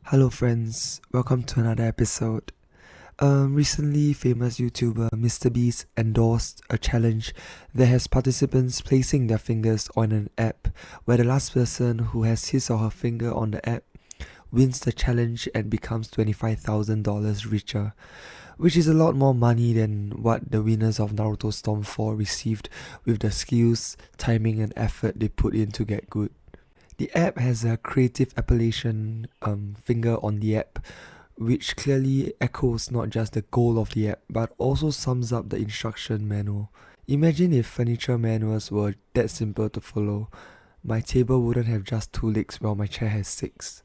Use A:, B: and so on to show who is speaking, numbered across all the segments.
A: Hello friends, welcome to another episode. Recently, famous YouTuber Mr. Beast endorsed a challenge that has participants placing their fingers on an app, where the last person who has his or her finger on the app wins the challenge and becomes $25,000 richer, which is a lot more money than what the winners of Naruto Storm 4 received with the skills, timing and effort they put in to get good. The app has a creative appellation, finger on the app, which clearly echoes not just the goal of the app, but also sums up the instruction manual. Imagine if furniture manuals were that simple to follow. My table wouldn't have just 2 legs while my chair has 6.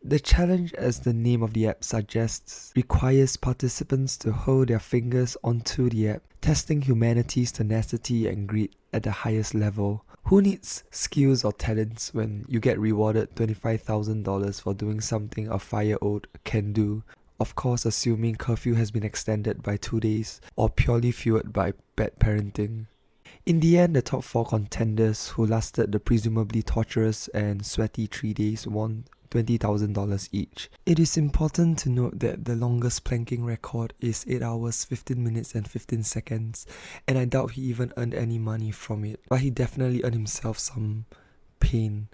A: The challenge, as the name of the app suggests, requires participants to hold their fingers onto the app, testing humanity's tenacity and greed at the highest level. Who needs skills or talents when you get rewarded $25,000 for doing something a 5-year-old can do? Of course, assuming curfew has been extended by 2 days or purely fueled by bad parenting. In the end, the top 4 contenders who lasted the presumably torturous and sweaty 3 days won $20,000 each. It is important to note that the longest planking record is 8 hours, 15 minutes and 15 seconds, and I doubt he even earned any money from it, but he definitely earned himself some pain.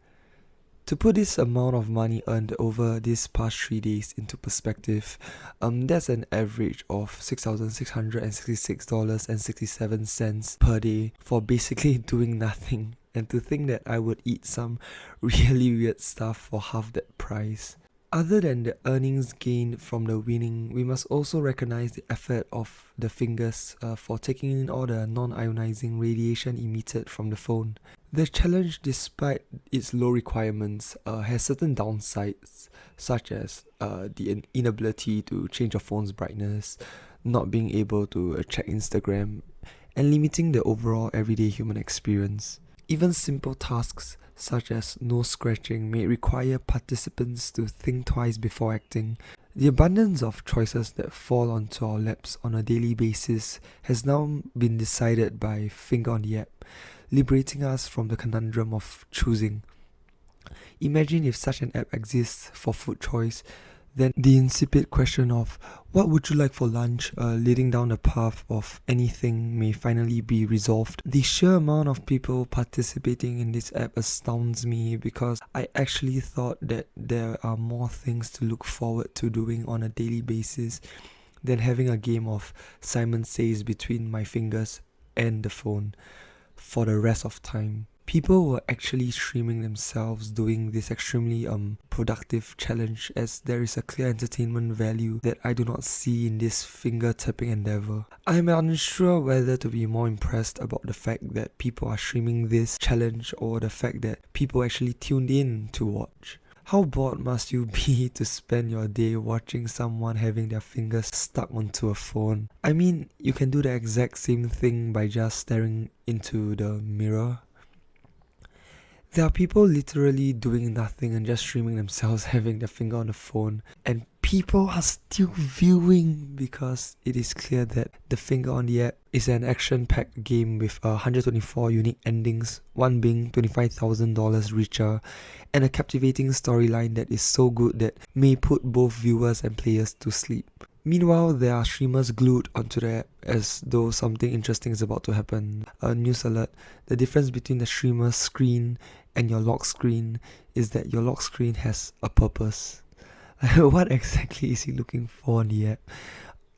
A: To put this amount of money earned over these past 3 days into perspective, that's an average of $6,666.67 per day for basically doing nothing. And to think that I would eat some really weird stuff for half that price. Other than the earnings gained from the winning, we must also recognize the effort of the fingers for taking in all the non-ionizing radiation emitted from the phone. The challenge, despite its low requirements, has certain downsides, such as the inability to change your phone's brightness, not being able to check Instagram, and limiting the overall everyday human experience. Even simple tasks such as nose scratching may require participants to think twice before acting. The abundance of choices that fall onto our laps on a daily basis has now been decided by Finger on the App, liberating us from the conundrum of choosing. Imagine if such an app exists for food choice, then the insipid question of what would you like for lunch leading down the path of anything may finally be resolved. The sheer amount of people participating in this app astounds me because I actually thought that there are more things to look forward to doing on a daily basis than having a game of Simon Says between my fingers and the phone for the rest of time. People were actually streaming themselves doing this extremely productive challenge, as there is a clear entertainment value that I do not see in this finger tapping endeavor. I am unsure whether to be more impressed about the fact that people are streaming this challenge or the fact that people actually tuned in to watch. How bored must you be to spend your day watching someone having their fingers stuck onto a phone? I mean, you can do the exact same thing by just staring into the mirror. There are people literally doing nothing and just streaming themselves having their finger on the phone, and people are still viewing because it is clear that the Finger on the App is an action-packed game with 124 unique endings, one being $25,000 richer, and a captivating storyline that is so good that may put both viewers and players to sleep. Meanwhile, there are streamers glued onto the app as though something interesting is about to happen. News alert: the difference between the streamer's screen and your lock screen is that your lock screen has a purpose. What exactly is he looking for on the app?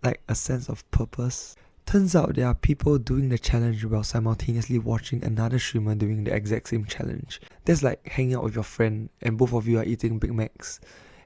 A: Like a sense of purpose? Turns out there are people doing the challenge while simultaneously watching another streamer doing the exact same challenge. That's like hanging out with your friend and both of you are eating Big Macs,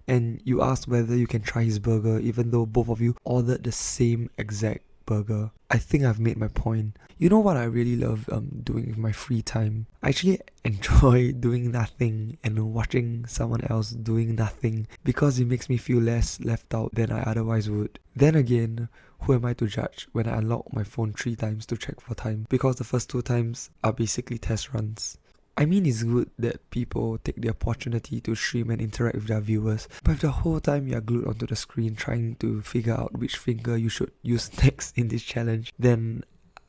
A: and you ask whether you can try his burger even though both of you ordered the same exact burger. I think I've made my point. You know what I really love doing with my free time? I actually enjoy doing nothing and watching someone else doing nothing because it makes me feel less left out than I otherwise would. Then again, who am I to judge when I unlock my phone 3 times to check for time, because the first 2 times are basically test runs. I mean, it's good that people take the opportunity to stream and interact with their viewers, but if the whole time you're glued onto the screen trying to figure out which finger you should use next in this challenge, then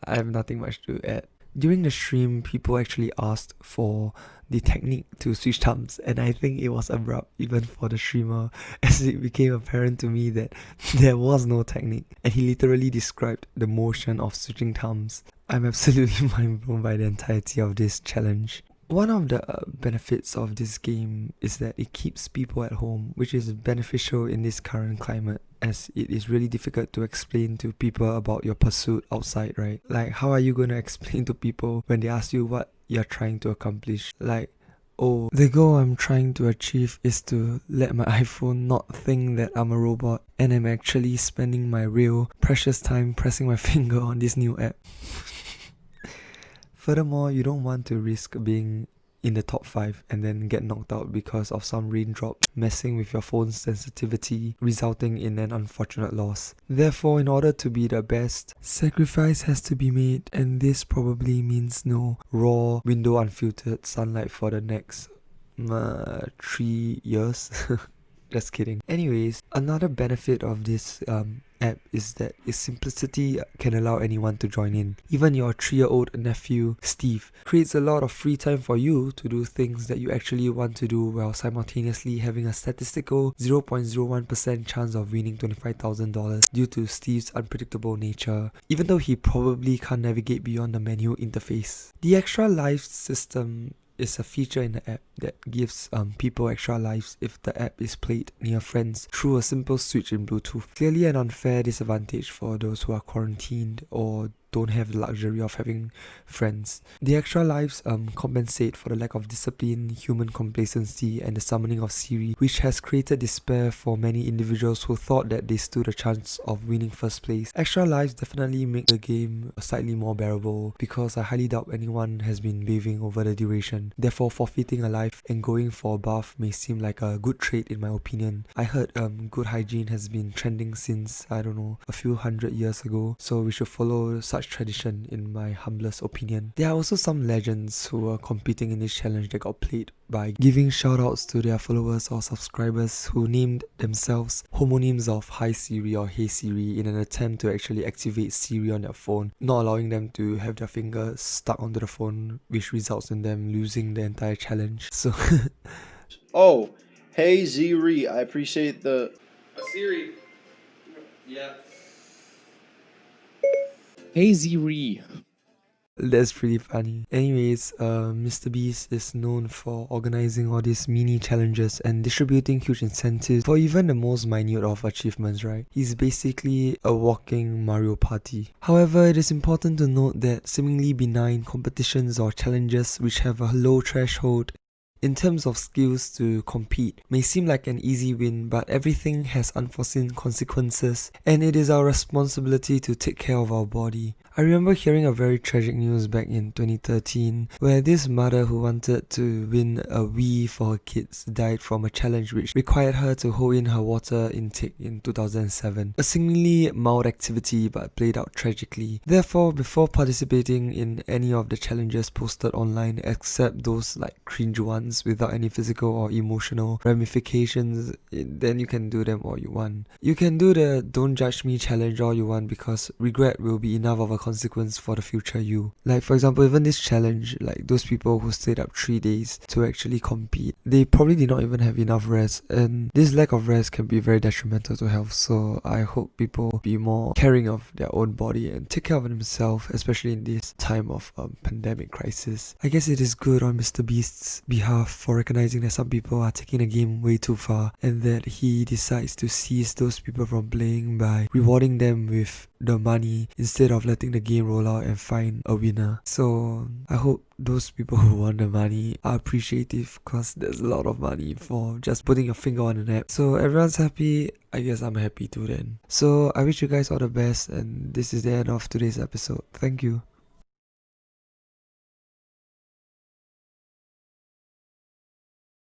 A: I have nothing much to add. During the stream, people actually asked for the technique to switch thumbs, and I think it was abrupt even for the streamer, as it became apparent to me that there was no technique, and he literally described the motion of switching thumbs. I'm absolutely mind blown by the entirety of this challenge. One of the benefits of this game is that it keeps people at home, which is beneficial in this current climate, as it is really difficult to explain to people about your pursuit outside, right? Like, how are you going to explain to people when they ask you what you're trying to accomplish? Like, oh, the goal I'm trying to achieve is to let my iPhone not think that I'm a robot and I'm actually spending my real precious time pressing my finger on this new app. Furthermore, you don't want to risk being in the top 5 and then get knocked out because of some raindrop messing with your phone's sensitivity, resulting in an unfortunate loss. Therefore, in order to be the best, sacrifice has to be made, and this probably means no raw, window unfiltered sunlight for the next 3 years. Just kidding. Anyways, another benefit of this app is that its simplicity can allow anyone to join in. Even your 3-year-old nephew, Steve, creates a lot of free time for you to do things that you actually want to do while simultaneously having a statistical 0.01% chance of winning $25,000 due to Steve's unpredictable nature, even though he probably can't navigate beyond the menu interface. The extra life system is a feature in the app that gives people extra lives if the app is played near friends through a simple switch in Bluetooth. Clearly an unfair disadvantage for those who are quarantined or don't have the luxury of having friends. The extra lives compensate for the lack of discipline, human complacency, and the summoning of Siri, which has created despair for many individuals who thought that they stood a chance of winning first place. Extra lives definitely make the game slightly more bearable, because I highly doubt anyone has been bathing over the duration. Therefore, forfeiting a life and going for a bath may seem like a good trait in my opinion. I heard good hygiene has been trending since, I don't know, a few hundred years ago, so we should follow such tradition in my humblest opinion. There are also some legends who are competing in this challenge that got played by giving shoutouts to their followers or subscribers who named themselves homonyms of Hi Siri or Hey Siri in an attempt to actually activate Siri on their phone, not allowing them to have their fingers stuck onto the phone, which results in them losing the entire challenge. So
B: oh, Hey Siri, I appreciate the
C: Siri. Yeah.
D: Hey Siri.
A: that's pretty funny. Anyways, Mr. Beast is known for organizing all these mini challenges and distributing huge incentives for even the most minute of achievements, right? He's basically a walking Mario Party. However, it is important to note that seemingly benign competitions or challenges which have a low threshold in terms of skills to compete may seem like an easy win, but everything has unforeseen consequences, and it is our responsibility to take care of our body. I remember hearing a very tragic news back in 2013 where this mother who wanted to win a Wii for her kids died from a challenge which required her to hold in her water intake in 2007. A seemingly mild activity but played out tragically. Therefore, before participating in any of the challenges posted online, except those like cringe ones without any physical or emotional ramifications, then you can do them all you want. You can do the don't judge me challenge all you want, because regret will be enough of a consequence for the future you. Like for example, even this challenge, like those people who stayed up 3 days to actually compete, they probably did not even have enough rest, and this lack of rest can be very detrimental to health. So I hope people be more caring of their own body and take care of themselves, especially in this time of pandemic crisis. I guess it is good on Mr. Beast's behalf for recognizing that some people are taking the game way too far, and that he decides to seize those people from playing by rewarding them with the money instead of letting the game roll out and find a winner. So I hope those people who want the money are appreciative, because there's a lot of money for just putting your finger on an app. So everyone's happy, I guess I'm happy too then. So I wish you guys all the best, and this is the end of today's episode. Thank you.